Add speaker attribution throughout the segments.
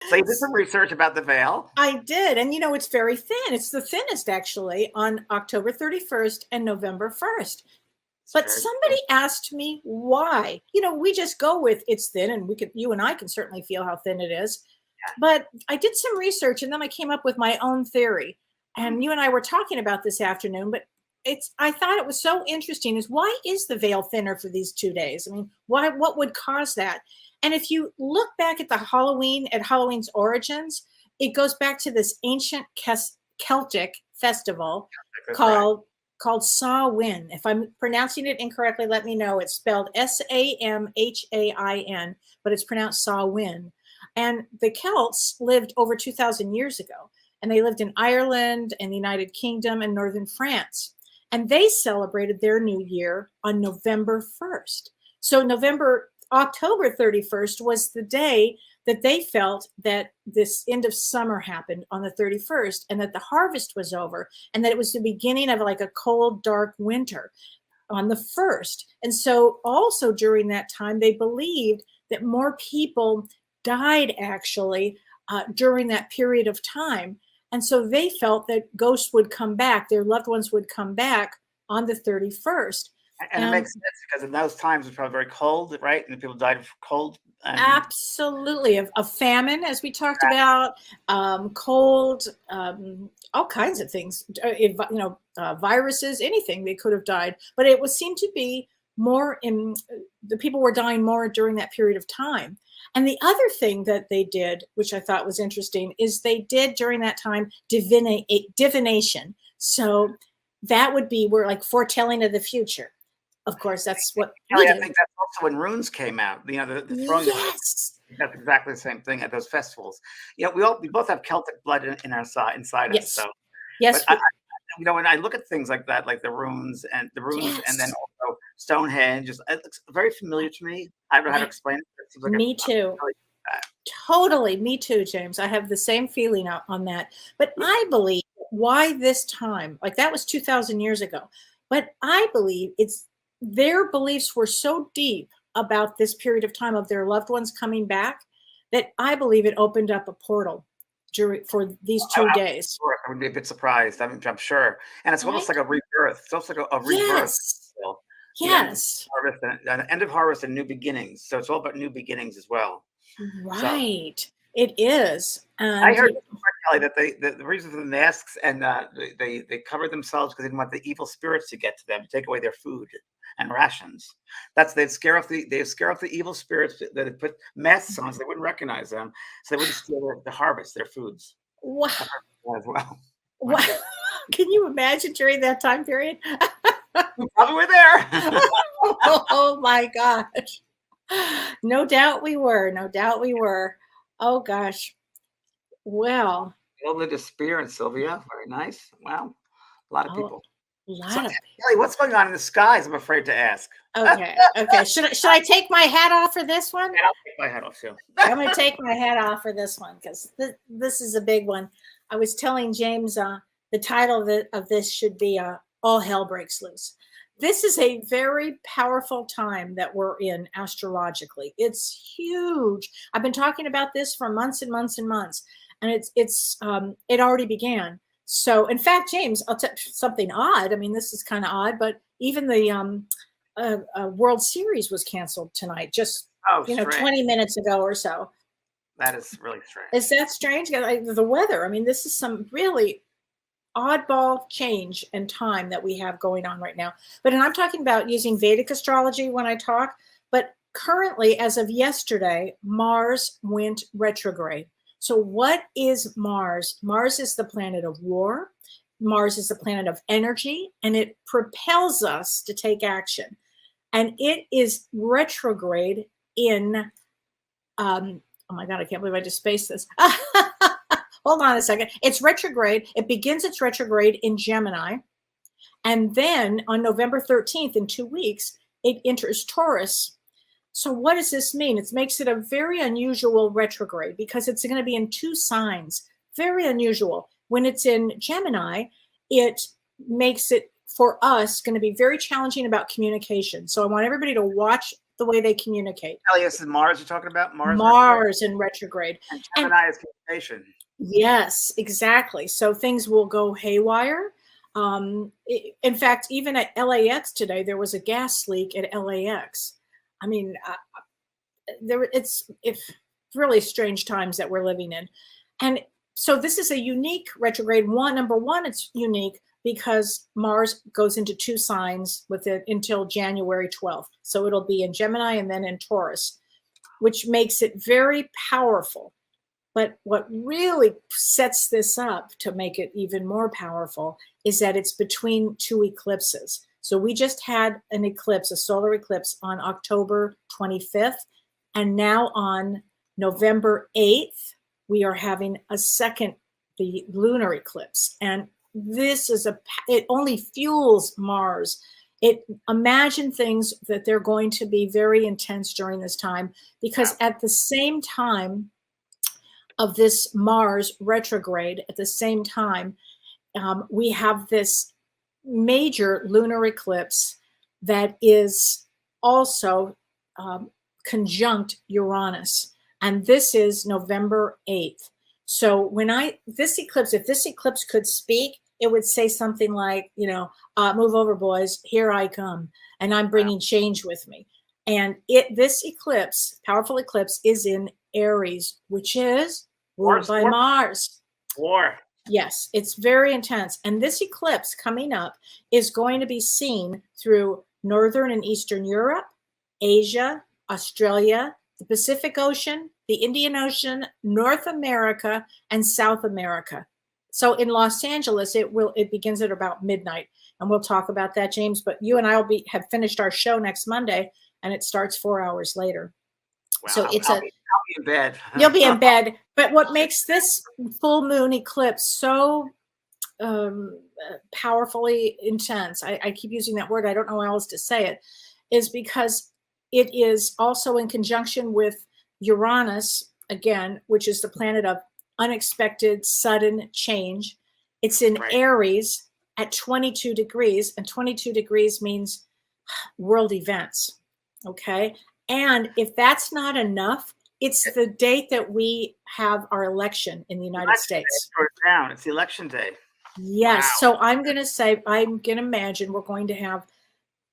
Speaker 1: So you did some research about the veil.
Speaker 2: I did. And it's very thin. It's the thinnest actually on October 31st and November 1st. But somebody asked me why. We just go with it's thin, and you and I can certainly feel how thin it is.
Speaker 1: Yeah.
Speaker 2: But I did some research, and then I came up with my own theory. And you and I were talking about this afternoon, but I thought it was so interesting is why is the veil thinner for these 2 days? I mean, what would cause that? And if you look back at Halloween's origins, it goes back to this ancient Celtic festival called Samhain. If I'm pronouncing it incorrectly, let me know. It's spelled Samhain, but it's pronounced Samhain. And the Celts lived over 2,000 years ago, and they lived in Ireland and the United Kingdom and northern France. And they celebrated their new year on November 1st. So October 31st was the day that they felt that this end of summer happened on the 31st, and that the harvest was over, and that it was the beginning of like a cold, dark winter on the 1st. And so also during that time, they believed that more people died actually during that period of time. And so they felt that ghosts would come back, their loved ones would come back on the 31st.
Speaker 1: And it makes sense because in those times it was probably very cold, right? And people died of cold.
Speaker 2: Absolutely. Of famine, as we talked about, cold, all kinds of things, viruses, anything, they could have died. But it seemed to be the people were dying more during that period of time. And the other thing that they did, which I thought was interesting, is they did during that time divination. So that would be like foretelling of the future. Of course, that's what
Speaker 1: Kellee, I think that's also when runes came out. The throwing
Speaker 2: yes.
Speaker 1: That's exactly the same thing at those festivals. We both have Celtic blood in our inside
Speaker 2: yes.
Speaker 1: us. So
Speaker 2: yes.
Speaker 1: When I look at things like that, like the runes, and then also Stonehenge, it looks very familiar to me. I don't know how to explain it. Like
Speaker 2: me too. Totally. Me too, James. I have the same feeling on that. But I believe why this time, like that was 2,000 years ago. But I believe their beliefs were so deep about this period of time of their loved ones coming back that I believe it opened up a portal for these 2 days.
Speaker 1: I would be a bit surprised. I'm sure. And it's almost like a rebirth. It's almost like a rebirth.
Speaker 2: Yes.
Speaker 1: An end of harvest and new beginnings. So it's all about new beginnings as well.
Speaker 2: Right. So, it is.
Speaker 1: I heard, Kellee, that the reason for the masks and they covered themselves because they didn't want the evil spirits to get to them, to take away their food and rations. They'd scare off the evil spirits that had put masks on so they wouldn't recognize them, so they wouldn't steal the harvest, their foods.
Speaker 2: Wow.
Speaker 1: As well.
Speaker 2: Wow. Can you imagine during that time period?
Speaker 1: We probably were there.
Speaker 2: Oh my gosh. No doubt we were. Oh gosh. Well.
Speaker 1: Filled with despair, and Sylvia. Very nice. Wow. A lot of people.
Speaker 2: Kellee,
Speaker 1: what's going on in the skies? I'm afraid to ask.
Speaker 2: Okay. Should I take my hat off for this one?
Speaker 1: Yeah, I'll take my hat off too.
Speaker 2: I'm going to take my hat off for this one because this is a big one. I was telling James the title of this should be All Hell Breaks Loose. This is a very powerful time that we're in astrologically. It's huge. I've been talking about this for months and months and months, and it already began. So, in fact, James, I'll tell you something odd. I mean, this is kind of odd, but even the World Series was canceled tonight, just 20 minutes ago or so.
Speaker 1: That is really strange.
Speaker 2: Is that strange? The weather. I mean, this is some really oddball change and time that we have going on right now. But I'm talking about using Vedic astrology when I talk. But currently, as of yesterday, Mars went retrograde. So what is Mars? Mars is the planet of war. Mars is the planet of energy, and it propels us to take action. And it is retrograde in, oh my God, I can't believe I just spaced this. Hold on a second. It's retrograde. It begins its retrograde in Gemini. And then on November 13th, in 2 weeks, it enters Taurus. So what does this mean? It makes it a very unusual retrograde because it's going to be in 2 signs. Very unusual. When it's in Gemini, it makes it, for us, going to be very challenging about communication. So I want everybody to watch the way they communicate.
Speaker 1: Kelly, this is Mars you're talking about? Mars retrograde?
Speaker 2: Mars in retrograde.
Speaker 1: And
Speaker 2: And
Speaker 1: Gemini is communication.
Speaker 2: yes, exactly. So things will go haywire. In fact, even at LAX today, there was a gas leak at LAX. I mean, it's really strange times that we're living in. And so this is a unique retrograde. Number one, it's unique because Mars goes into 2 signs with it until January 12th. So it'll be in Gemini and then in Taurus, which makes it very powerful. But what really sets this up to make it even more powerful is that it's between 2 eclipses. So we just had an eclipse, a solar eclipse on October 25th. And now on November 8th, we are having a second, the lunar eclipse. And this is it only fuels Mars. Imagine things that they're going to be very intense during this time, because at the same time of this Mars retrograde, at the same time, we have this major lunar eclipse that is also conjunct Uranus. And this is November 8th. So if this eclipse could speak, it would say something like, move over, boys, here I come, and I'm bringing change with me. And this eclipse, powerful eclipse, is in Aries, which is ruled by Mars.
Speaker 1: War.
Speaker 2: Yes, it's very intense. And this eclipse coming up is going to be seen through Northern and Eastern Europe, Asia, Australia, the Pacific Ocean, the Indian Ocean, North America, and South America. So in Los Angeles, it begins at about midnight, and we'll talk about that, James. But you and I have finished our show next Monday, and it starts 4 hours later.
Speaker 1: Wow.
Speaker 2: So
Speaker 1: I'll be in bed.
Speaker 2: You'll be in bed. But what makes this full moon eclipse so powerfully intense, I keep using that word, I don't know how else to say it, is because it is also in conjunction with Uranus, again, which is the planet of unexpected, sudden change. It's in Aries at 22 degrees, and 22 degrees means world events, okay? And if that's not enough, it's the date that we have our election in the United States.
Speaker 1: It's the election day.
Speaker 2: Yes. Wow. So I'm going to imagine we're going to have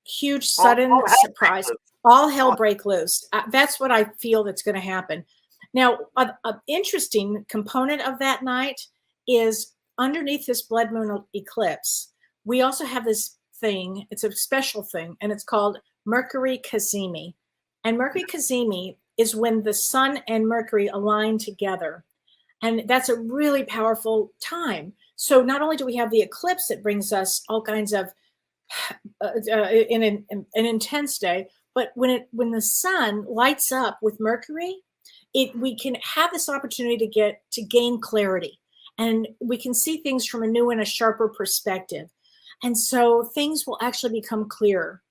Speaker 2: huge, sudden surprise. All hell break loose. That's what I feel that's going to happen. Now, an interesting component of that night is underneath this blood moon eclipse, we also have this thing. It's a special thing, and it's called Mercury Cazimi. And Mercury Cazimi is when the sun and Mercury align together. And that's a really powerful time. So not only do we have the eclipse that brings us all kinds of an intense day, but when the sun lights up with Mercury, we can have this opportunity to gain clarity, and we can see things from a new and a sharper perspective. And so things will actually become clearer.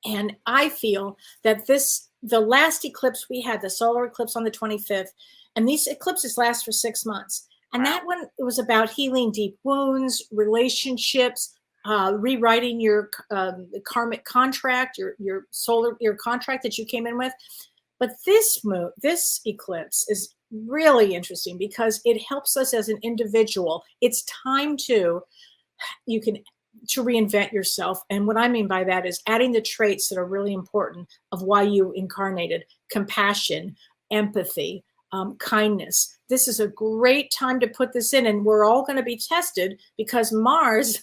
Speaker 2: And I feel that the last eclipse we had, the solar eclipse on the 25th, and these eclipses last for 6 months. And that one, it was about healing deep wounds, relationships, rewriting your karmic contract, your contract that you came in with. But this eclipse is really interesting because it helps us as an individual. It's time to reinvent yourself. And what I mean by that is adding the traits that are really important of why you incarnated: compassion, empathy, kindness. This is a great time to put this in, and we're all going to be tested because Mars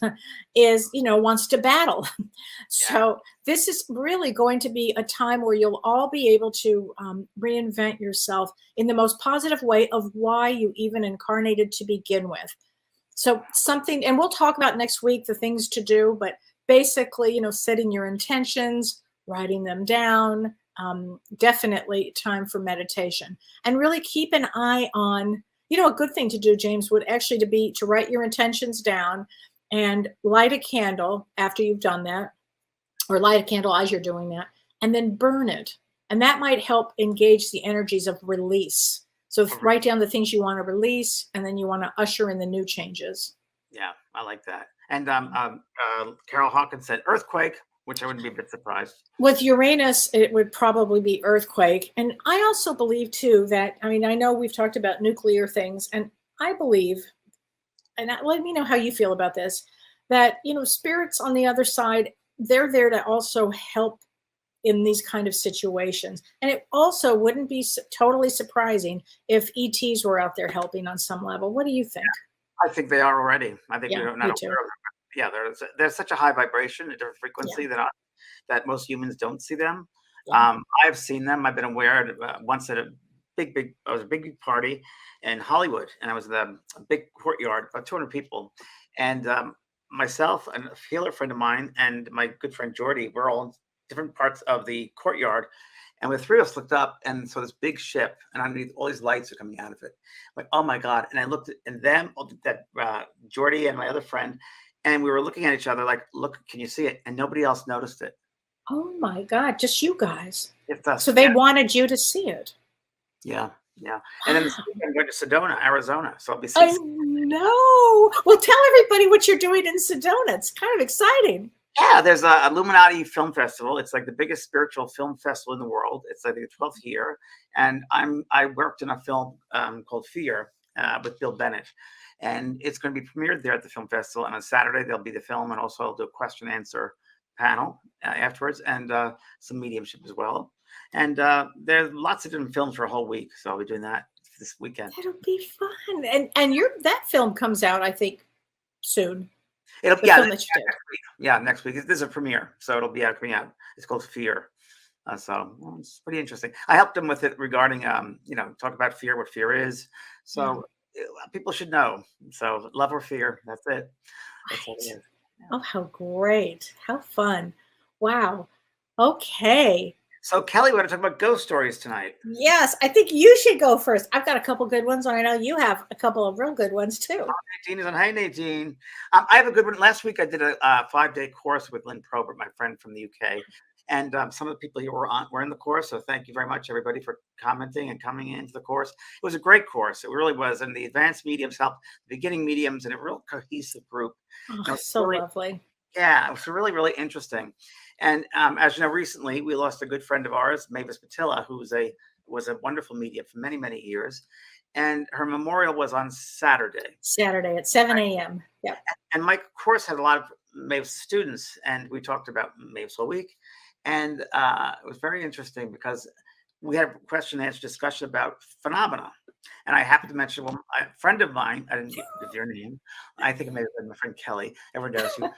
Speaker 2: wants to battle. So this is really going to be a time where you'll all be able to reinvent yourself in the most positive way of why you even incarnated to begin with. So and we'll talk about next week the things to do, but basically, setting your intentions, writing them down, definitely time for meditation, and really keep an eye on, a good thing to do, James, would actually to write your intentions down and light a candle after you've done that, or light a candle as you're doing that, and then burn it. And that might help engage the energies of release. So write down the things you want to release, and then you want to usher in the new changes.
Speaker 1: Yeah, I like that. And Carol Hawkins said earthquake, which I wouldn't be a bit surprised.
Speaker 2: With Uranus, it would probably be earthquake. And I also believe too that, I mean, I know we've talked about nuclear things, and I believe, and let me know how you feel about this, that, spirits on the other side, they're there to also help in these kind of situations. And it also wouldn't be totally surprising if ETs were out there helping on some level. What do you think?
Speaker 1: I think they are already. I think
Speaker 2: Yeah,
Speaker 1: we're
Speaker 2: me
Speaker 1: not
Speaker 2: too.
Speaker 1: aware of them. Yeah, there's such a high vibration, a different
Speaker 2: Yeah,
Speaker 1: frequency that most humans don't see them.
Speaker 2: yeah.
Speaker 1: I've seen them. I've been aware once at a I was a big party in Hollywood, and I was in a big courtyard, about 200 people, and myself and a healer friend of mine and my good friend Jordy, we're all in different parts of the courtyard, and the three of us looked up and saw this big ship, and underneath all these lights are coming out of it. Like, oh my God. And I looked at them, that Jordy and my other friend, and we were looking at each other like, look, can you see it? And nobody else noticed it.
Speaker 2: Oh my God, just you guys.
Speaker 1: It's us.
Speaker 2: So they
Speaker 1: Yeah.
Speaker 2: wanted you to see it.
Speaker 1: Yeah. Yeah. And then this week I'm going to Sedona, Arizona. So I'll be
Speaker 2: I
Speaker 1: seeing.
Speaker 2: know. Well, tell everybody what you're doing in Sedona. It's kind of exciting.
Speaker 1: Yeah, there's a Illuminati Film Festival. It's like the biggest spiritual film festival in the world. It's like the 12th year, and I worked in a film called Fear with Bill Bennett, and it's going to be premiered there at the film festival. And on Saturday there'll be the film, and also I'll do a question and answer panel afterwards, and some mediumship as well. And there's lots of different films for a whole week, so I'll be doing that this weekend.
Speaker 2: It'll be fun. And that film comes out, I think, soon.
Speaker 1: It'll
Speaker 2: The
Speaker 1: yeah,
Speaker 2: film that you did.
Speaker 1: next week. Yeah, next week. This is a premiere, so it'll be coming out. It's called Fear. So it's pretty interesting. I helped them with it regarding, talk about fear, what fear is. So people should know. So love or fear, that's it. That's all it
Speaker 2: Right.
Speaker 1: is. Yeah.
Speaker 2: Oh, how great. How fun. Wow. Okay.
Speaker 1: So Kellee, we're going to talk about ghost stories tonight.
Speaker 2: Yes, I think you should go first. I've got a couple good ones, and I know you have a couple of real good ones too.
Speaker 1: Nadine is on. Hi, Nadine. I have a good one. Last week I did a 5-day course with Lynn Probert, my friend from the UK. And some of the people here were in the course. So thank you very much, everybody, for commenting and coming into the course. It was a great course. It really was. And the advanced mediums helped the beginning mediums in a real cohesive group.
Speaker 2: Oh, so
Speaker 1: really,
Speaker 2: lovely.
Speaker 1: yeah, it was really, really interesting. And as you know, recently we lost a good friend of ours, Mavis Patilla, who was a wonderful medium for many, many years. And her memorial was on Saturday.
Speaker 2: Saturday at 7 a.m. Yep.
Speaker 1: And my course had a lot of Mavis students, and we talked about Mavis all week. And it was very interesting because we had a question and answer discussion about phenomena. And I happened to mention, well, a friend of mine, I didn't give your name. I think it may have been my friend Kelly, ever does, who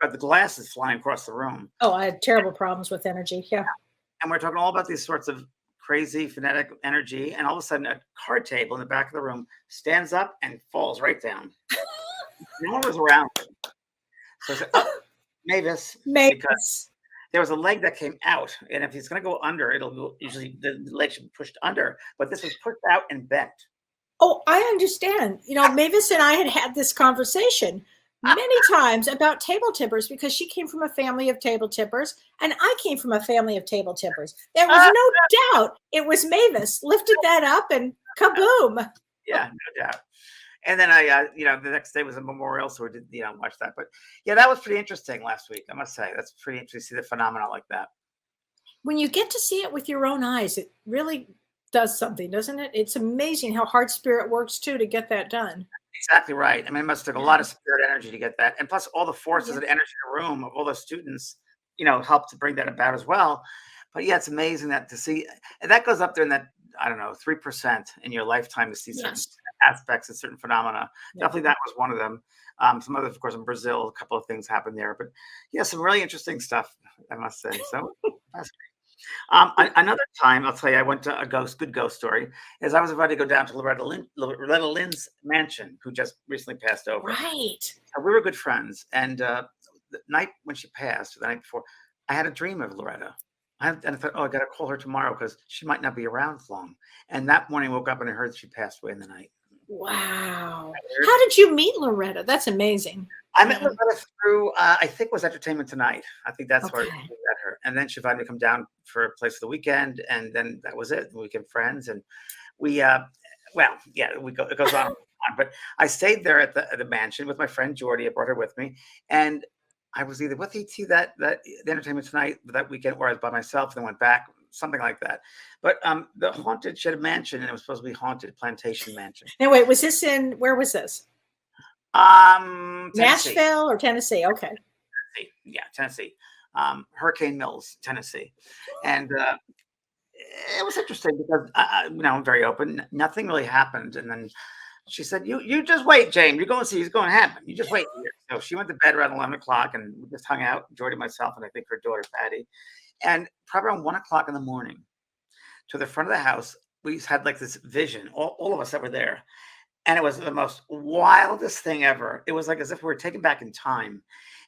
Speaker 1: about the glasses flying across the room.
Speaker 2: Oh, I had terrible problems with energy. Yeah.
Speaker 1: And we're talking all about these sorts of crazy phonetic energy. And all of a sudden, a card table in the back of the room stands up and falls right down. No one was around. So I said, oh, Mavis. Because there was a leg that came out. And if he's going to go under, it'll go, usually the leg should be pushed under. But this was pushed out and bent.
Speaker 2: Oh, I understand. Mavis and I had this conversation many times about table tippers because she came from a family of table tippers and I came from a family of table tippers. There was no doubt it was Mavis lifted that up and kaboom.
Speaker 1: Yeah, no doubt. And then the next day was a memorial, so we did, watch that. But yeah, that was pretty interesting last week. I must say, that's pretty interesting to see the phenomena like that.
Speaker 2: When you get to see it with your own eyes, it really does something, doesn't it? It's amazing how hard spirit works too to get that done.
Speaker 1: Exactly right. I mean, it must take a lot of spirit energy to get that. And plus all the forces and energy in the room of all the students, help to bring that about as well. But yeah, it's amazing that to see, and that goes up there in that, I don't know, 3% in your lifetime to see certain aspects and certain phenomena. Definitely that was one of them. Some others, of course, in Brazil, a couple of things happened there. But yeah, some really interesting stuff, I must say. So that's great. Another time, I'll tell you, I went to a good ghost story, is I was about to go down to Loretta Lynn's mansion, who just recently passed over.
Speaker 2: Right.
Speaker 1: We were good friends. And the night when she passed, or the night before, I had a dream of Loretta. And I thought, I got to call her tomorrow because she might not be around long. And that morning, I woke up and I heard she passed away in the night.
Speaker 2: Wow. How did you meet Loretta? That's amazing.
Speaker 1: I met Loretta through, I think it was Entertainment Tonight. I think that's where I met her. And then she invited me to come down for a place for the weekend. And then that was it. We became friends. And we, it goes on. But I stayed there at the mansion with my friend Jordy. I brought her with me. And I was either with ET the Entertainment Tonight that weekend, or I was by myself and then went back, something like that. But the haunted, she had a mansion, and it was supposed to be haunted, Plantation Mansion.
Speaker 2: Now, wait, was this where was this?
Speaker 1: Tennessee.
Speaker 2: Nashville or Tennessee? Okay.
Speaker 1: Yeah, Tennessee. Hurricane Mills, Tennessee. And it was interesting because I'm very open. Nothing really happened, and then she said, "You just wait, James. You're going to see. It's going to happen. You just wait here." So she went to bed around 11 o'clock, and we just hung out, enjoyed it myself, and I think her daughter Patty. And probably around 1 o'clock in the morning, to the front of the house, we had like this vision. All of us that were there, and it was the most wildest thing ever. It was like as if we were taken back in time,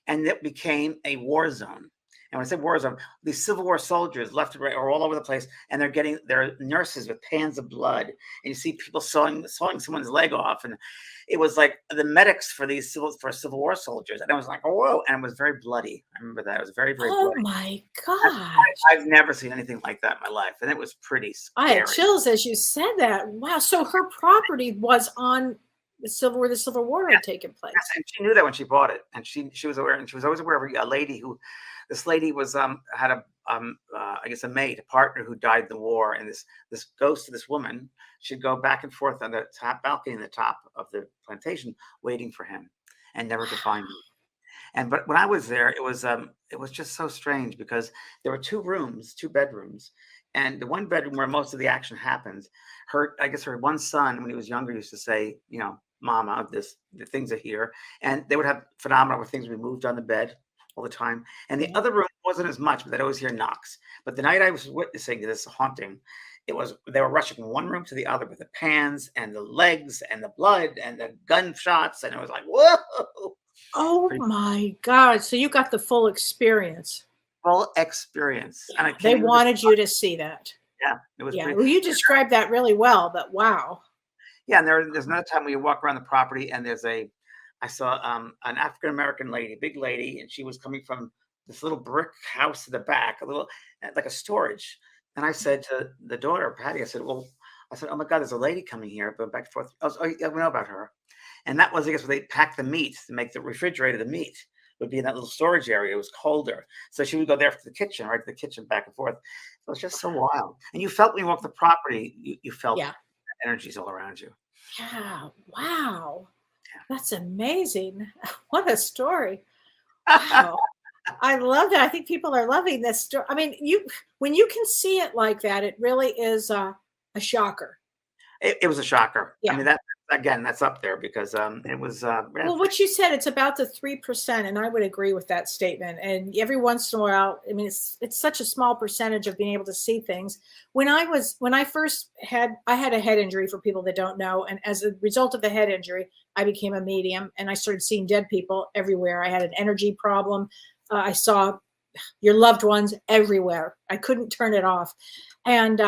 Speaker 1: and it became a war zone. And when I say war zone, these Civil War soldiers left and right are all over the place, and they're getting their nurses with pans of blood, and you see people sawing someone's leg off, and it was like the medics for these Civil War soldiers, and I was like, oh, whoa, and it was very bloody. I remember that it was very
Speaker 2: Oh
Speaker 1: bloody.
Speaker 2: my gosh!
Speaker 1: I've never seen anything like that in my life, and it was pretty
Speaker 2: I
Speaker 1: scary.
Speaker 2: had chills as you said that. Wow! So her property was on where the Civil War had taken place.
Speaker 1: Yes, and she knew that when she bought it, and she was aware, and she was always aware of a lady this lady was had a I guess a mate, a partner who died in the war, and this ghost of this woman, she'd go back and forth on the top balcony in the top of the plantation, waiting for him, and never to find him. And but when I was there, it was just so strange because there were two bedrooms, and the one bedroom where most of the action happens, I guess her one son, when he was younger, used to say, "Mama, the things are here," and they would have phenomena where things would be moved on the bed all the time. And the other room wasn't as much, but I'd always hear knocks. But the night I was witnessing this haunting, they were rushing from one room to the other with the pans and the legs and the blood and the gunshots, and it was like, whoa!
Speaker 2: Oh my God! So you got the full experience.
Speaker 1: Full experience, and
Speaker 2: They wanted you to see that.
Speaker 1: Yeah, it was.
Speaker 2: Yeah, well, you described that really well, but wow.
Speaker 1: Yeah, and there's another time when you walk around the property, and I saw an African American lady, big lady, and she was coming from this little brick house in the back, a little like a storage. And I said to the daughter, Patty, I said, "Oh my God, there's a lady coming here," but back and forth. Oh, yeah, we know about her. And that was, I guess, where they packed the meat to make the refrigerator. The meat would be in that little storage area. It was colder, so she would go there for the kitchen, right to the kitchen, back and forth. It was just so wild. And you felt when you walked the property, you felt energies all around you.
Speaker 2: Yeah. Wow. That's amazing. What a story. Wow. I love that. I think people are loving this story. I mean, when you can see it like that, it really is a shocker.
Speaker 1: It was a shocker.
Speaker 2: Yeah.
Speaker 1: I mean, that's up there because it was.
Speaker 2: Well, what you said, it's about the 3%, and I would agree with that statement. And every once in a while, I mean, it's such a small percentage of being able to see things. When I first had a head injury, for people that don't know, and as a result of the head injury, I became a medium, and I started seeing dead people everywhere. I had an energy problem. I saw your loved ones everywhere. I couldn't turn it off, and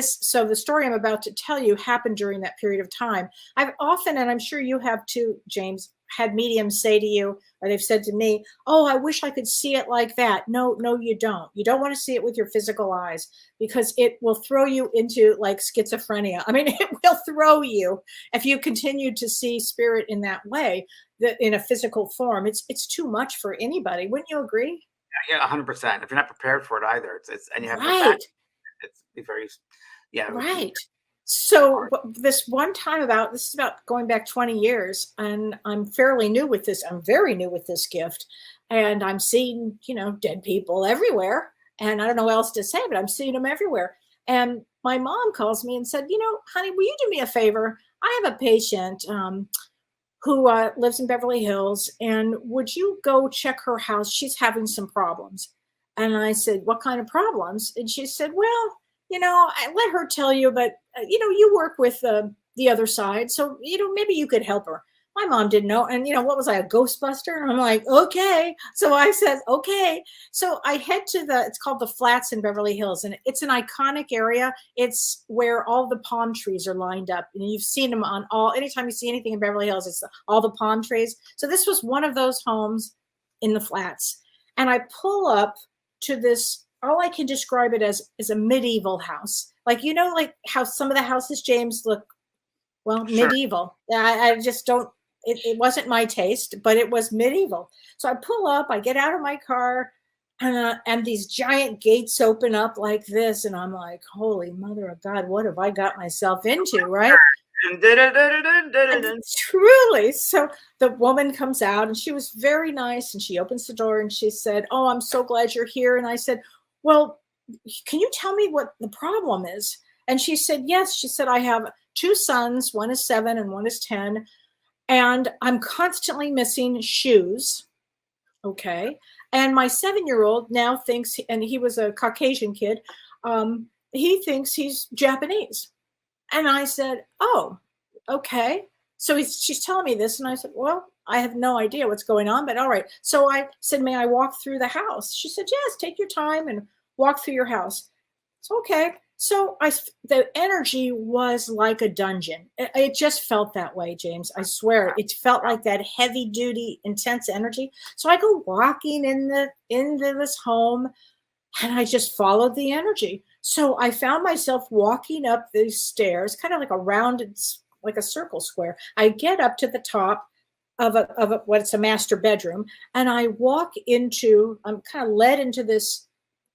Speaker 2: so the story I'm about to tell you happened during that period of time. I've often, and I'm sure you have too, James, had mediums say to you, or they've said to me, "Oh, I wish I could see it like that." No, you don't. You don't want to see it with your physical eyes, because it will throw you into like schizophrenia. I mean, it will throw you if you continue to see spirit in that way, in a physical form. It's too much for anybody. Wouldn't you agree?
Speaker 1: Yeah, 100%. If you're not prepared for it either, it's and you have
Speaker 2: right.
Speaker 1: It's very, yeah.
Speaker 2: Right. So this one time this is about going back 20 years, and I'm fairly new with this. I'm very new with this gift, and I'm seeing, dead people everywhere, and I don't know what else to say, but I'm seeing them everywhere. And my mom calls me and said, "Honey, will you do me a favor? I have a patient who lives in Beverly Hills, and would you go check her house? She's having some problems." And I said, "What kind of problems?" And she said, "Well, I let her tell you, but, you work with the other side. So, maybe you could help her." My mom didn't know. And, what was I, a Ghostbuster? And I'm like, okay. So I said, okay. So I head to it's called the Flats in Beverly Hills. And it's an iconic area. It's where all the palm trees are lined up. And you've seen them anytime you see anything in Beverly Hills, it's all the palm trees. So this was one of those homes in the Flats. And I pull up to this, all I can describe it as is a medieval house. Like, like how some of the houses, James, look, well,
Speaker 1: Sure.
Speaker 2: medieval. I just don't, it wasn't my taste, but it was medieval. So I pull up, I get out of my car, and these giant gates open up like this. And I'm like, holy mother of God, what have I got myself into, right? And truly. So the woman comes out and she was very nice and she opens the door and she said, oh, I'm so glad you're here. And I said, well, can you tell me what the problem is? And she said, yes. She said, I have two sons, one is 7 and one is 10. And I'm constantly missing shoes. Okay. And my 7-year-old now thinks, and he was a Caucasian kid, he thinks he's Japanese. And I said, oh, okay. So she's telling me this. And I said, well, I have no idea what's going on, but all right. So I said, may I walk through the house? She said, yes, take your time and walk through your house. So, okay. So the energy was like a dungeon. It just felt that way, James. I swear, it felt like that heavy duty, intense energy. So I go walking into this home, and I just followed the energy. So I found myself walking up these stairs, kind of like a rounded, like a circle square. I get up to the top of what's a master bedroom, and I walk into. I'm kind of led into this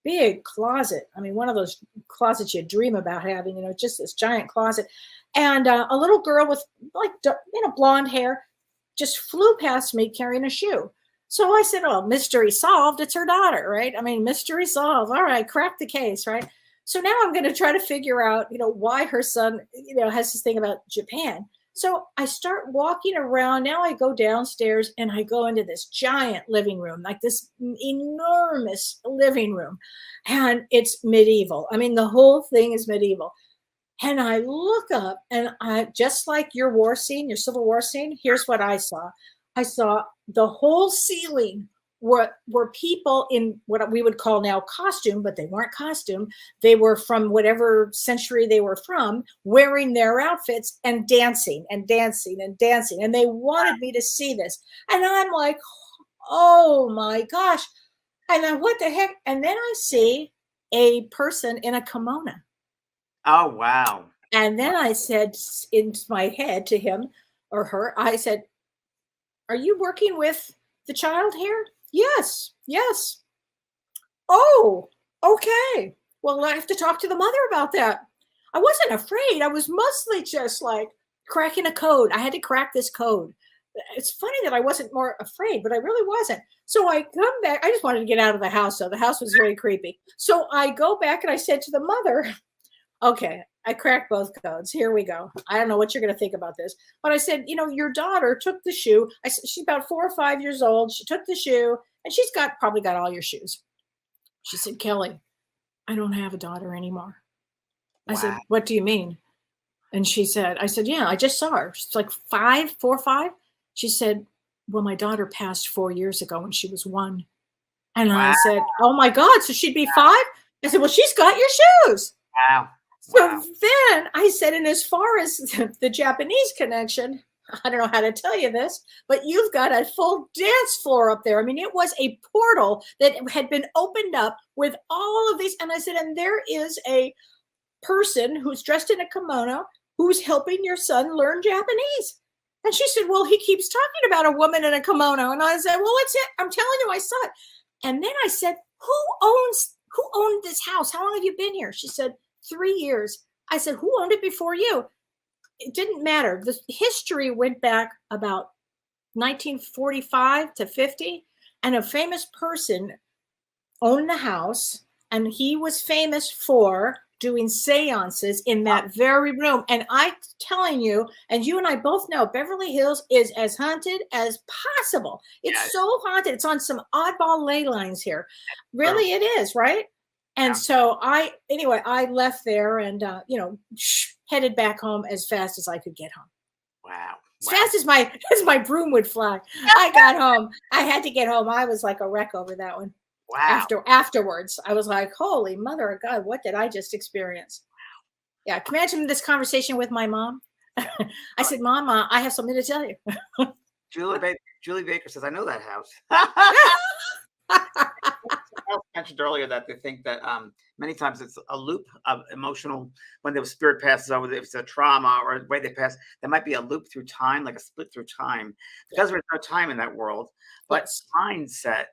Speaker 2: big closet. I mean, one of those closets you dream about having, just this giant closet. And a little girl with blonde hair just flew past me carrying a shoe. So I said, oh, mystery solved. It's her daughter, right? I mean, mystery solved. All right, crack the case, right? So now I'm going to try to figure out, why her son, has this thing about Japan. So I start walking around. Now I go downstairs and I go into this giant living room, like this enormous living room. And it's medieval. I mean, the whole thing is medieval. And I look up and just like your war scene, your Civil War scene, here's what I saw. I saw the whole ceiling were people in what we would call now costume, but they weren't costume. They were from whatever century they were from, wearing their outfits and dancing and dancing and dancing. And they wanted me to see this. And I'm like, oh my gosh. And then what the heck? And then I see a person in a kimono.
Speaker 1: Oh, wow.
Speaker 2: And then I said into my head to him or her, I said, are you working with the child here? Yes, yes. Oh, okay. Well, I have to talk to the mother about that. I wasn't afraid. I was mostly just like cracking a code. I had to crack this code. It's funny that I wasn't more afraid, but I really wasn't. So I come back. I just wanted to get out of the house. So the house was very creepy. So I go back and I said to the mother, okay, I cracked both codes. Here we go. I don't know what you're going to think about this. But I said, your daughter took the shoe. She's about 4 or 5 years old. She took the shoe and she's probably got all your shoes. She said, Kellee, I don't have a daughter anymore. I said, what do you mean? And I said, yeah, I just saw her. She's like 4 or 5. She said, well, my daughter passed 4 years ago when she was 1. And I said, oh my God, so she'd be 5? I said, well, she's got your shoes.
Speaker 1: Wow.
Speaker 2: So then I said, and as far as the Japanese connection, I don't know how to tell you this, but you've got a full dance floor up there. I mean, it was a portal that had been opened up with all of these. And I said, and there is a person who's dressed in a kimono who's helping your son learn Japanese. And she said, well, he keeps talking about a woman in a kimono. And I said, well, that's it. I'm telling you, I saw it. And then I said, who owned this house? How long have you been here? She said, 3 years. I said, who owned it before you? It didn't matter. The history went back about 1945 to 50, and a famous person owned the house, and he was famous for doing seances in that very room. And I'm telling you, and you and I both know, Beverly Hills is as haunted as possible. It's so haunted. It's on some oddball ley lines here. Really, it is, right? And so I left there and, headed back home as fast as I could get home.
Speaker 1: Wow.
Speaker 2: As fast as my broom would fly. I got home. I had to get home. I was like a wreck over that one.
Speaker 1: Wow.
Speaker 2: Afterwards, I was like, holy mother of God, what did I just experience? Wow. Yeah. Can you imagine this conversation with my mom? I said, Mom, I have something to tell you.
Speaker 1: Julie Baker says, I know that house. else mentioned earlier that they think that many times it's a loop of emotional when the spirit passes over. If it's a trauma or the way they pass, there might be a loop through time, like a split through time,
Speaker 2: Yeah.
Speaker 1: because there's no time in that world. But
Speaker 2: Yes.
Speaker 1: mindset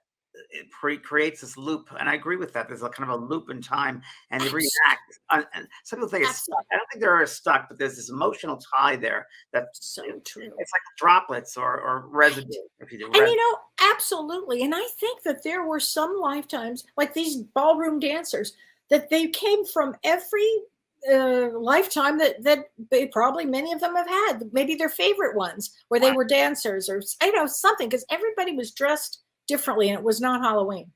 Speaker 1: creates this loop, and I agree with that. There's a kind of a loop in time, and they
Speaker 2: Abs-
Speaker 1: react. And some people think it's stuck.
Speaker 2: Absolutely.
Speaker 1: I don't think they're stuck, but there's this emotional tie there that
Speaker 2: So true.
Speaker 1: it's like droplets or residue. If you do
Speaker 2: And
Speaker 1: residue.
Speaker 2: absolutely. And I think that there were some lifetimes, like these ballroom dancers, that they came from every lifetime that they probably many of them have had. Maybe their favorite ones where they were dancers or something, because everybody was dressed differently and it was not Halloween.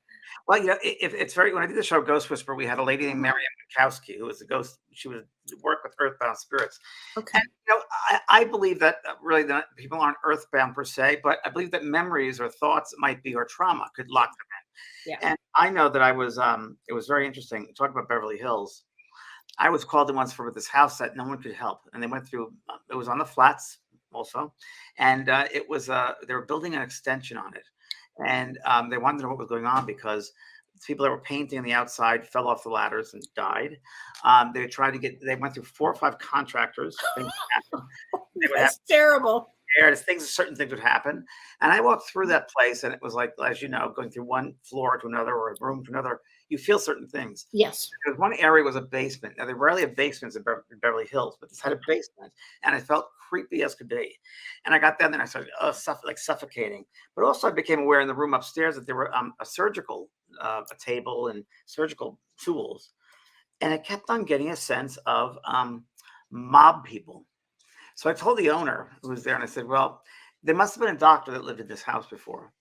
Speaker 1: Well, if it's very when I did the show Ghost Whisperer, we had a lady named
Speaker 2: Mhm.
Speaker 1: Miriam Mikowski who was a ghost. She would work with earthbound spirits,
Speaker 2: Okay.
Speaker 1: and I believe that really that people aren't earthbound per se, but I believe that memories or thoughts might be or trauma could lock them
Speaker 2: Yeah.
Speaker 1: in. And I know that I was. It was very interesting. Talk about Beverly Hills. I was called in once for this house that no one could help, and they went through. It was on the flats also, and it was. They were building an extension on it, and they wanted to know what was going on because people that were painting on the outside fell off the ladders and died. They tried to get. They went through 4 or 5 contractors. Things happened. They would have
Speaker 2: That's terrible.
Speaker 1: there. Certain things would happen, and I walked through that place, and it was like, as you know, going through one floor to another or a room to another. You feel certain things.
Speaker 2: Yes.
Speaker 1: Because one area was a basement. Now, they rarely have basements in Beverly Hills, but this had a basement, and I felt creepy as could be. And I got down there, and I started suffocating. But also, I became aware in the room upstairs that there were a surgical a table and surgical tools, and I kept on getting a sense of mob people. So I told the owner who was there, and I said, "Well, there must have been a doctor that lived in this house before."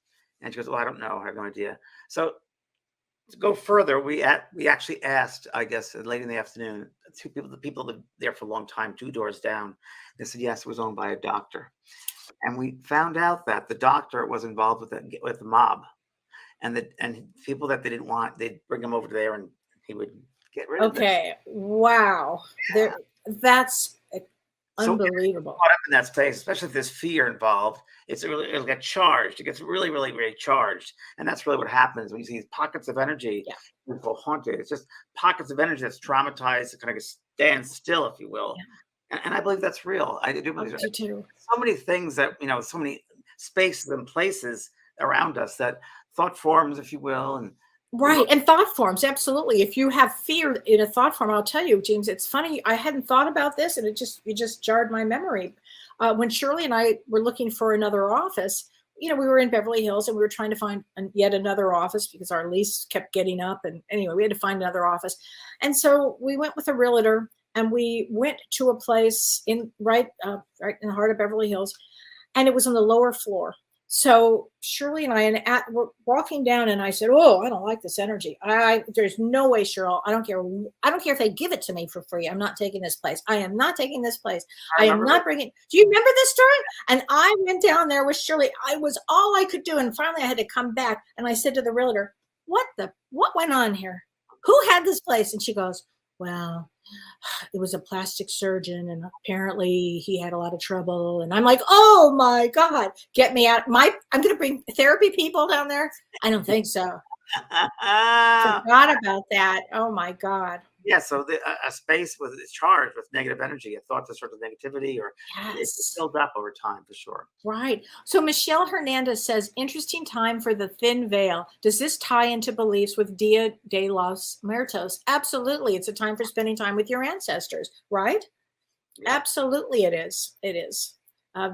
Speaker 1: And she goes, "Well, I don't know. I have no idea." So to go further, we actually asked, I guess, late in the afternoon, 2 people, the people that there for a long time, 2 doors down. They said yes, it was owned by a doctor, and we found out that the doctor was involved with the mob, and people that they didn't want, they'd bring him over there, and he would get rid of them.
Speaker 2: Okay. Wow.
Speaker 1: Yeah.
Speaker 2: That's
Speaker 1: So
Speaker 2: unbelievable.
Speaker 1: caught up in that space, especially if there's fear involved, it'll get charged. It gets really, really, really charged, and that's really what happens when you see these pockets of energy.
Speaker 2: Yeah.
Speaker 1: People haunted. It's just pockets of energy that's traumatized. It kind of stands still, if you will.
Speaker 2: Yeah.
Speaker 1: And I believe that's real. I do
Speaker 2: I
Speaker 1: believe
Speaker 2: do too.
Speaker 1: so many things that so many spaces and places around us that thought forms, if you will, and
Speaker 2: Right. And thought forms. Absolutely. If you have fear in a thought form, I'll tell you, James, it's funny. I hadn't thought about this and it just jarred my memory. When Shirley and I were looking for another office, we were in Beverly Hills and we were trying to find yet another office because our lease kept getting up. And anyway, we had to find another office. And so we went with a realtor and we went to a place right in the heart of Beverly Hills, and it was on the lower floor. So Shirley and I were walking down, and I said, "Oh, I don't like this energy. There's no way, Cheryl. I don't care. I don't care if they give it to me for free. I'm not taking this place. I am not taking this place. I am not bringing." Do you remember this story? And I went down there with Shirley. I was all I could do, and finally I had to come back. And I said to the realtor, "What went on here? Who had this place?" And she goes, "Well, it was a plastic surgeon and apparently he had a lot of trouble." And I'm like, "Oh my God, get me out." I'm going to bring therapy people down there. I don't think so. Forgot about that. Oh my God.
Speaker 1: Yeah, so a space is charged with negative energy, a thought to sort of negativity, or it's
Speaker 2: Yes.
Speaker 1: built up over time for sure.
Speaker 2: Right. So Michelle Hernandez says, interesting time for the thin veil. Does this tie into beliefs with Dia de los Muertos? Absolutely. It's a time for spending time with your ancestors, right?
Speaker 1: Yeah.
Speaker 2: Absolutely it is. It is.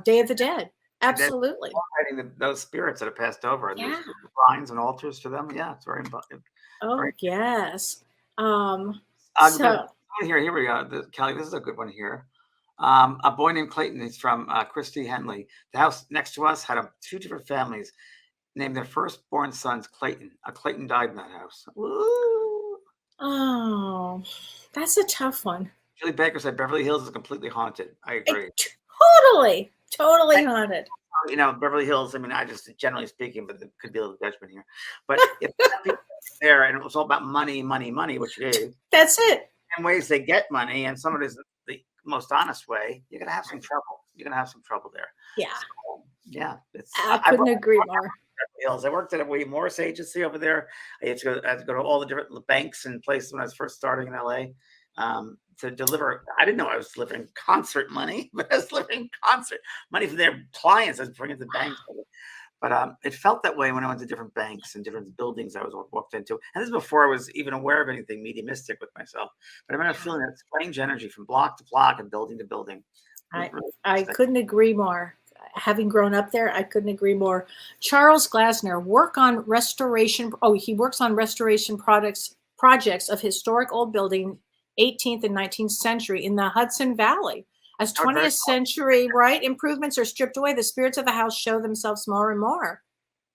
Speaker 2: Day of the Dead. Absolutely.
Speaker 1: Highlighting those spirits that have passed over, and
Speaker 2: Yeah.
Speaker 1: there's shrines and altars to them. Yeah, it's very important.
Speaker 2: Oh, yes.
Speaker 1: So here we go. Kelly, this is a good one here. A boy named Clayton. He's from Christy Henley. The house next to us had 2 different families named their firstborn sons Clayton. A Clayton died in that house. Woo.
Speaker 2: Oh, that's a tough one.
Speaker 1: Julie Baker said Beverly Hills is completely haunted. I agree.
Speaker 2: Totally haunted.
Speaker 1: Beverly Hills. I mean, I just generally speaking, but there could be a little judgment here. But if people there and it was all about money, which it is.
Speaker 2: That's it.
Speaker 1: In ways they get money, and some of it is the most honest way. You're gonna have some trouble. You're gonna have some trouble there.
Speaker 2: Yeah.
Speaker 1: So, yeah,
Speaker 2: I couldn't agree more.
Speaker 1: Hills. I worked at a William Morris agency over there. I had to go to all the different banks and places when I was first starting in LA, to deliver. I didn't know I was delivering concert money, but I was delivering concert money for their clients. I was bringing to the banks. But it felt that way when I went to different banks and different buildings I was walked into. And this is before I was even aware of anything mediumistic with myself. But I remember feeling that strange energy from block to block and building to building.
Speaker 2: I couldn't agree more. Having grown up there, I couldn't agree more. Charles Glasner he works on restoration projects of historic old building, 18th and 19th century in the Hudson Valley. As 20th century, right, improvements are stripped away, the spirits of the house show themselves more and more.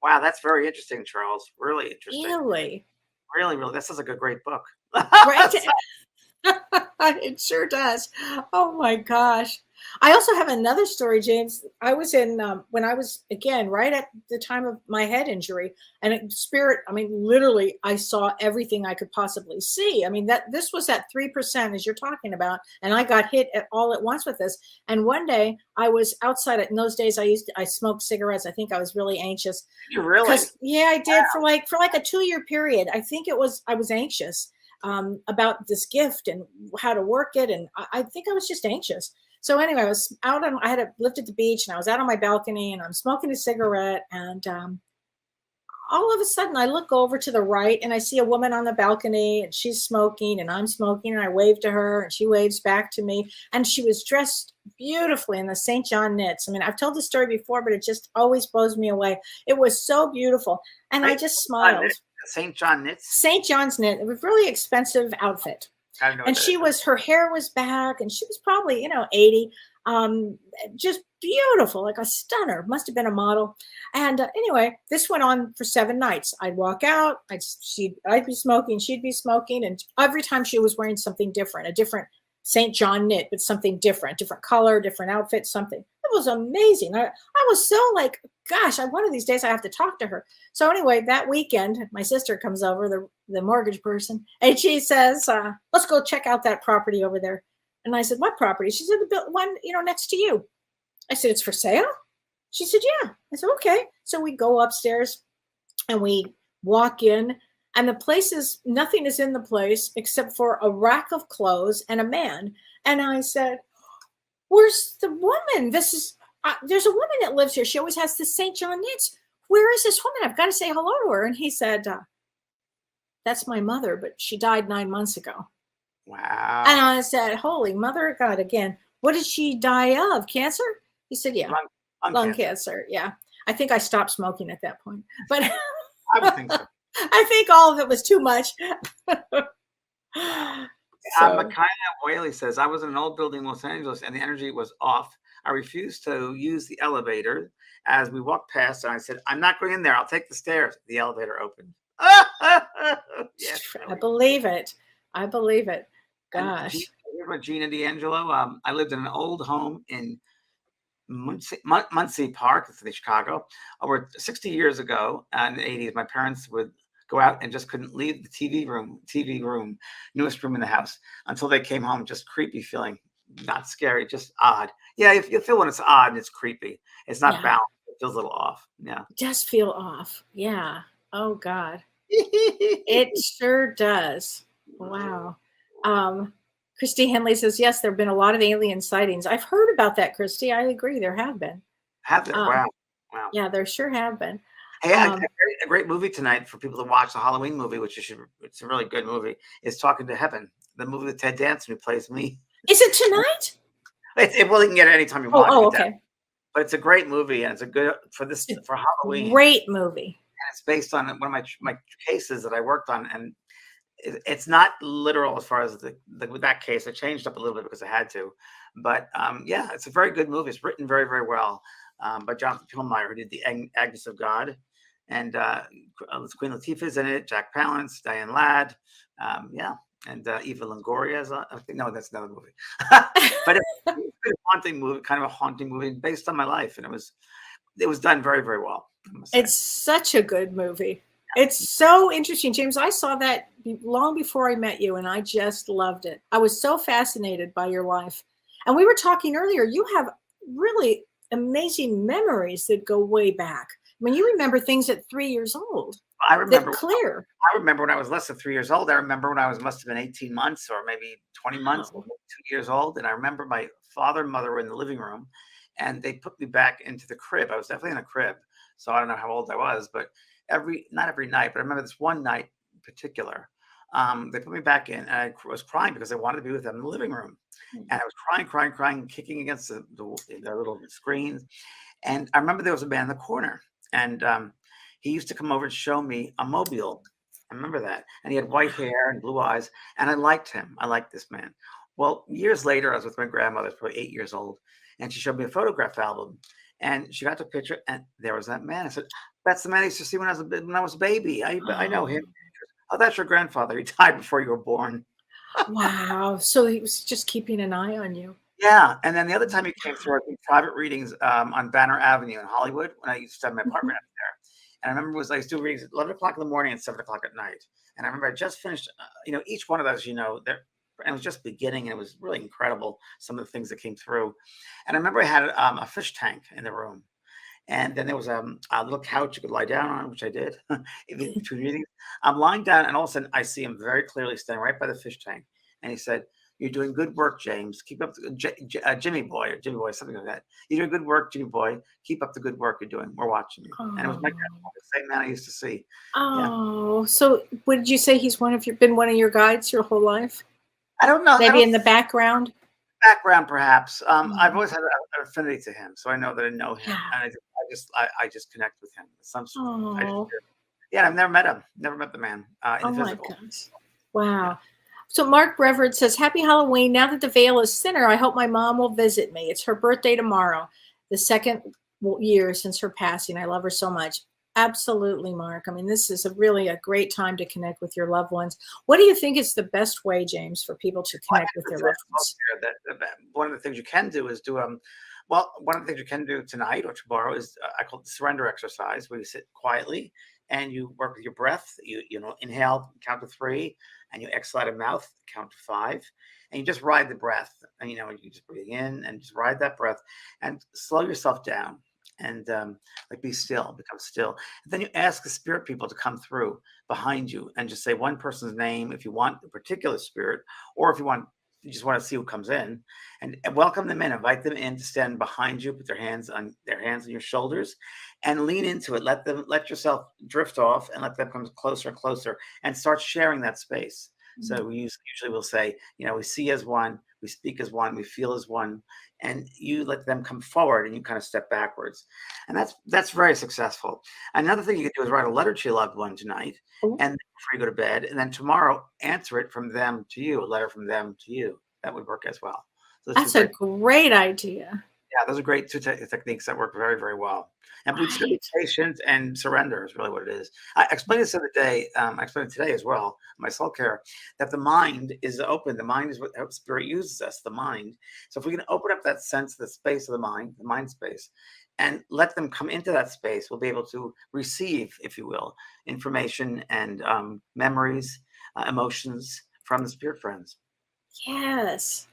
Speaker 1: Wow, that's very interesting, Charles. Really interesting.
Speaker 2: Really?
Speaker 1: Really. This is like a great book.
Speaker 2: Right? It sure does. Oh my gosh. I also have another story, James. I was in, when I was, again, right at the time of my head injury, and spirit, I mean, literally, I saw everything I could possibly see. I mean, this was at 3%, as you're talking about, and I got hit all at once with this. And one day I was outside. In those days, I smoked cigarettes. I think I was really anxious.
Speaker 1: You really?
Speaker 2: Yeah, I did. Wow. for like a 2-year period. I think I was anxious about this gift and how to work it. And I think I was just anxious. So anyway, I had lived at the beach, and I was out on my balcony, and I'm smoking a cigarette, and all of a sudden I look over to the right, and I see a woman on the balcony, and she's smoking, and I'm smoking, and I wave to her, and she waves back to me, and she was dressed beautifully in the St. John knits. I mean, I've told the story before, but it just always blows me away. It was so beautiful, and I just smiled.
Speaker 1: St. John knits?
Speaker 2: St. John's knit. It was a really expensive outfit. And her hair was back, and she was probably, 80, just beautiful, like a stunner, must have been a model. And anyway, this went on for 7 nights. I'd walk out, I'd be smoking, she'd be smoking. And every time she was wearing something different, a different St. John knit, but something different color, different outfit, something. It was amazing. I was so like, gosh, one of these days I have to talk to her. So anyway, that weekend, my sister comes over, the mortgage person, and she says, let's go check out that property over there. And I said, what property? She said, the one, next to you. I said, it's for sale? She said, yeah. I said, okay. So we go upstairs and we walk in, and the place nothing is in the place except for a rack of clothes and a man. And I said, where's the woman? There's a woman that lives here. She always has the St. John knits. Where is this woman? I've got to say hello to her. And he said, that's my mother, but she died 9 months ago.
Speaker 1: Wow.
Speaker 2: And I said, holy mother of God, again, what did she die of? Cancer? He said, yeah, lung cancer. Yeah. I think I stopped smoking at that point, but
Speaker 1: I would think so.
Speaker 2: I think all of it was too much.
Speaker 1: Micaiah Whaley says, I was in an old building in Los Angeles and the energy was off. I refused to use the elevator. As we walked past, and I said, I'm not going in there. I'll take the stairs. The elevator opened.
Speaker 2: Yes, I believe it. Gosh.
Speaker 1: Gina D'Angelo. I lived in an old home in Muncie Park, it's in Chicago, over 60 years ago. In the 80s, my parents would go out and just couldn't leave the TV room, newest room in the house, until they came home. Just creepy feeling, not scary, just odd. Yeah, you feel when it's odd and it's creepy. It's not balanced. It feels a little off. Yeah.
Speaker 2: It does feel off. Yeah. Oh God. It sure does. Wow. Christy Henley says, yes, there have been a lot of alien sightings. I've heard about that, Christy. I agree. There have been.
Speaker 1: Have there? Wow.
Speaker 2: Yeah, there sure have been.
Speaker 1: Hey, a great movie tonight for people to watch, the Halloween movie, which it's a really good movie, is Talking to Heaven, the movie with Ted Danson, who plays me.
Speaker 2: Is it tonight?
Speaker 1: Well, you can get it anytime you want.
Speaker 2: Oh, okay.
Speaker 1: But it's a great movie, and it's a good for Halloween.
Speaker 2: Great movie. And
Speaker 1: it's based on one of my cases that I worked on, and it's not literal as far as with that case. I changed up a little bit because I had to, but yeah, it's a very good movie. It's written very, very well by Jonathan Pillmeyer, who did the Agnes of God, and Queen Latifah's in it, Jack Palance, Diane Ladd, yeah, and Eva Longoria. I think no, that's another movie, but it's a haunting movie, kind of a haunting movie based on my life, and it was done very, very well.
Speaker 2: It's such a good movie. It's so interesting, James. I saw that long before I met you, and I just loved it. I was so fascinated by your life. And we were talking earlier, you have really amazing memories that go way back. mean, you remember things at 3 years old.
Speaker 1: I remember
Speaker 2: Clear.
Speaker 1: I remember when I was less than 3 years old. I remember when I must have been 18 months or maybe 20 months,
Speaker 2: Wow.
Speaker 1: 2 years old. And I remember my father and mother were in the living room and they put me back into the crib. I was definitely in a crib. So I don't know how old I was, but not every night, but I remember this one night in particular. They put me back in and I was crying because I wanted to be with them in the living room. And I was crying, kicking against the little screens. And I remember there was a man in the corner and he used to come over and show me a mobile. I remember that. And he had white hair and blue eyes. And I liked him. I liked this man. Well, years later, I was with my grandmother, probably 8 years old. And she showed me a photograph album. And she got the picture. And there was that man. I said, that's the man I used to see when I was a baby. I know him. Oh, that's your grandfather. He died before you were born.
Speaker 2: Wow. So he was just keeping an eye on you.
Speaker 1: Yeah. And then the other time he came through, I did private readings on Banner Avenue in Hollywood when I used to have my apartment up there. And I remember I used to do readings at 11 o'clock in the morning and 7 o'clock at night. And I remember I just finished, each one of those, and it was just beginning. And it was really incredible, some of the things that came through. And I remember I had a fish tank in the room. And then there was a little couch you could lie down on, which I did in between readings. I'm lying down, and all of a sudden I see him very clearly standing right by the fish tank. And he said, you're doing good work, James. Keep up Jimmy boy, something like that. You're doing good work, Jimmy boy. Keep up the good work you're doing. We're watching you. And it was my grandfather, the same man I used to see.
Speaker 2: Oh, yeah. So would you say he's been one of your guides your whole life?
Speaker 1: I don't know.
Speaker 2: Maybe in the background?
Speaker 1: Background, perhaps. I've always had an affinity to him, so I know that I know him, and I just connect with him. I've never met him. Never met the man in the physical.
Speaker 2: My gosh! Wow. Yeah. So Mark Brevard says, "Happy Halloween! Now that the veil is thinner, I hope my mom will visit me. It's her birthday tomorrow, the second year since her passing. I love her so much." Absolutely, Mark. I mean, this is really a great time to connect with your loved ones. What do you think is the best way, James, for people to connect with their loved ones?
Speaker 1: One of the things you can do is one of the things you can do tonight or tomorrow is I call it the surrender exercise, where you sit quietly and you work with your breath. You inhale, count to 3, and you exhale out of mouth, count to 5, and you just ride the breath. And you just breathe in and just ride that breath and slow yourself down. And be still, become still. And then you ask the spirit people to come through behind you and just say one person's name if you want a particular spirit, or if you just want to see who comes in, and welcome them in, invite them in to stand behind you, put their hands on your shoulders, and lean into it. Let yourself drift off and let them come closer and closer, and start sharing that space. Mm-hmm. So we usually will say, we see as one, we speak as one, we feel as one, and you let them come forward and you kind of step backwards. And that's very successful. Another thing you can do is write a letter to your loved one tonight, and before you go to bed, and then tomorrow answer it from them to you, a letter from them to you. That would work as well. So
Speaker 2: that's a great idea.
Speaker 1: Yeah, those are great two techniques that work very, very well. And patience and surrender is really what it is. I explained this the other day. I explained it today as well, my soul care, that the mind is open. The mind is what spirit uses us, the mind. So if we can open up that sense, the space of the mind space, and let them come into that space, we'll be able to receive, if you will, information and memories, emotions from the spirit friends.
Speaker 2: Yes.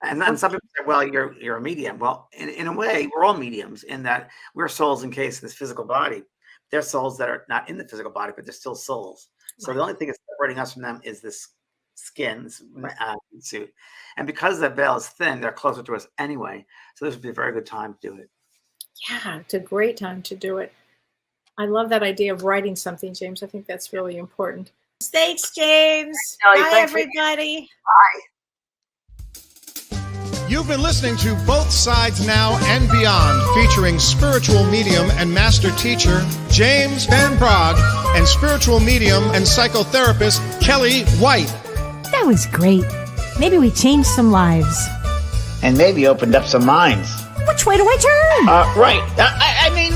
Speaker 1: And then some people say, well, you're a medium. Well, in a way, we're all mediums in that we're souls encased in this physical body. They're souls that are not in the physical body, but they're still souls. So the only thing that's separating us from them is this skin, this suit. And because that veil is thin, they're closer to us anyway. So this would be a very good time to do it.
Speaker 2: Yeah, it's a great time to do it. I love that idea of writing something, James. I think that's really important. Thanks, James. Bye, everybody.
Speaker 1: Bye.
Speaker 3: You've been listening to Both Sides Now and Beyond, featuring spiritual medium and master teacher James Van Praagh and spiritual medium and psychotherapist Kellee White.
Speaker 4: That was great. Maybe we changed some lives.
Speaker 5: And maybe opened up some minds.
Speaker 4: Which way do I turn?
Speaker 5: Right. I mean,